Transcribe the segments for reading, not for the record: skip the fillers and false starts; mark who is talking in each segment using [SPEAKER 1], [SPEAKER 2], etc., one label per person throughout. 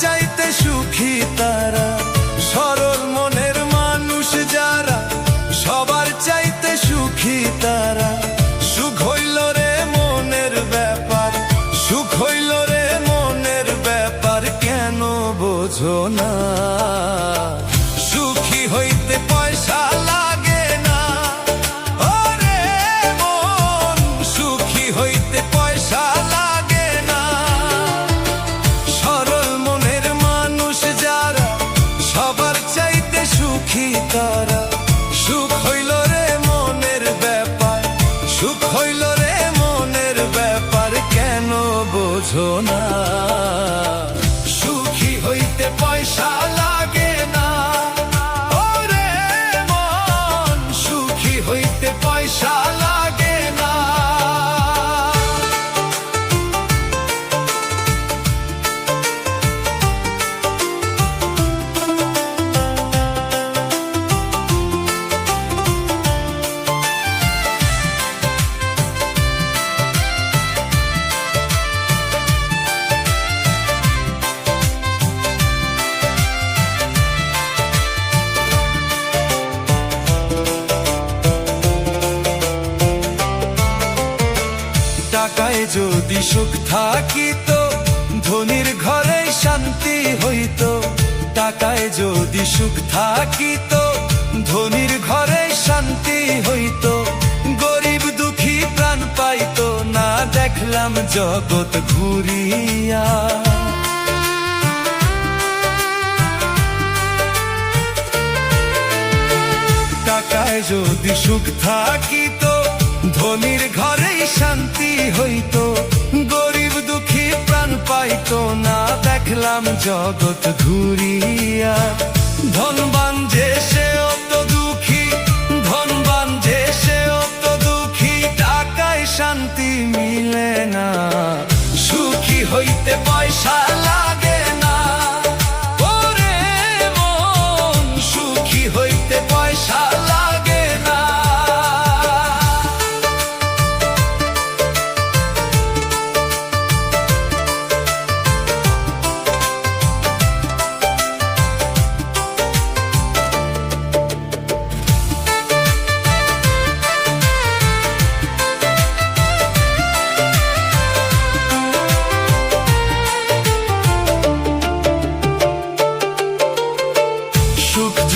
[SPEAKER 1] চাইতে সুখী তারা, সরল মনের মানুষ যারা, সবার চাইতে সুখী তারা। সুখ হইল রে মনের ব্যাপার, সুখ হইল রে মনের ব্যাপার, কেন বোঝো না? সুখী হইতে পয়সা লাগে না, ওরে মন, সুখী হইতে পয়সা লাগে না। সরল মনের মানুষ যারা, সবার চাইতে সুখী তারা। সুখ হইল রে মনের ব্যাপার, সুখ হইল রে মনের ব্যাপার, কেন বোঝো না? সুখী হইতে পয়সা লাগে না, ওরে মন, সুখী হইতে পয়সা লাগে না। টাকায় যদি সুখ থাকিত, ধনীর ঘরে শান্তি হইত। টাকায় যদি সুখ থাকিত, ধনীর ঘরে শান্তি হইত। গরিব দুঃখী প্রাণ পাইত না, দেখলাম জগৎ ঘুরিয়া। টাকায় যদি সুখ থাকিত, ধনীর ঘরেই শান্তি হইত। গরিব দুঃখী প্রাণ পাইত না, দেখলাম জগৎ ঘুরিয়া। ধনবান যে সে অত দুঃখী, ধনবান যে সে অত দুঃখী, টাকায় শান্তি মিলে না। সুখী হইতে পয়সা লাগে না, ওরে মন, সুখী হইতে পয়সা লাগে না।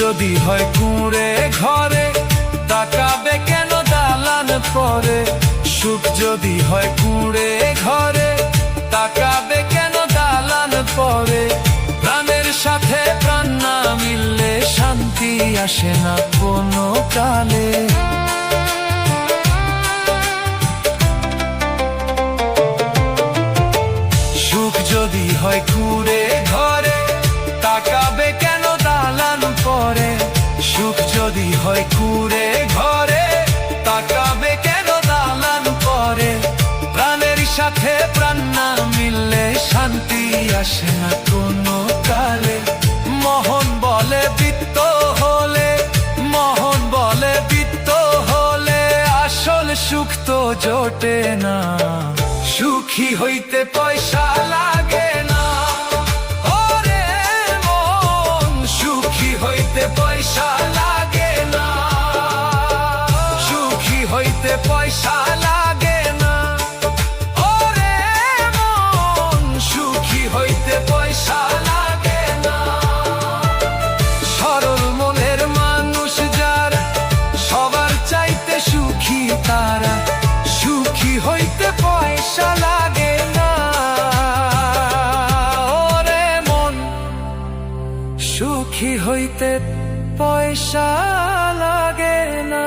[SPEAKER 1] যদি হয় কুঁড়ে ঘরে, তাকাবে কেন দালান পরে? সুখ যদি হয় কুঁড়ে ঘরে, তাকাবে কেন দালান পরে? প্রাণের সাথে প্রাণ না মিললে শান্তি আসে না কোনো কালে। সুখ যদি হয় কুঁড়ে ঘরে, তাকাবে কেন দালান পরে? সুখ যদি হয় কুঁড়ে ঘরে, তাকাবে কেন দালান পরে? প্রাণের সাথে প্রাণ না মিললে শান্তি আসে না কোনো কালে। মোহন বলে বিত্ত হলে, মোহন বলে বিত্ত হলে, আসল সুখ তো জোটে না। সুখী হইতে পয়সা লাগে না, ওরে মন, সুখী হইতে পয়সা লাগে না। সুখী হইতে পয়সা লাগে না, ওরে মন, সুখী হইতে পয়সা লাগে না। সরল মনের মানুষ যারা, সবার চাইতে সুখী তারা। সুখী হইতে পয়সা লাগে না, ওরে মন, সুখী হইতে পয়সা লাগে না।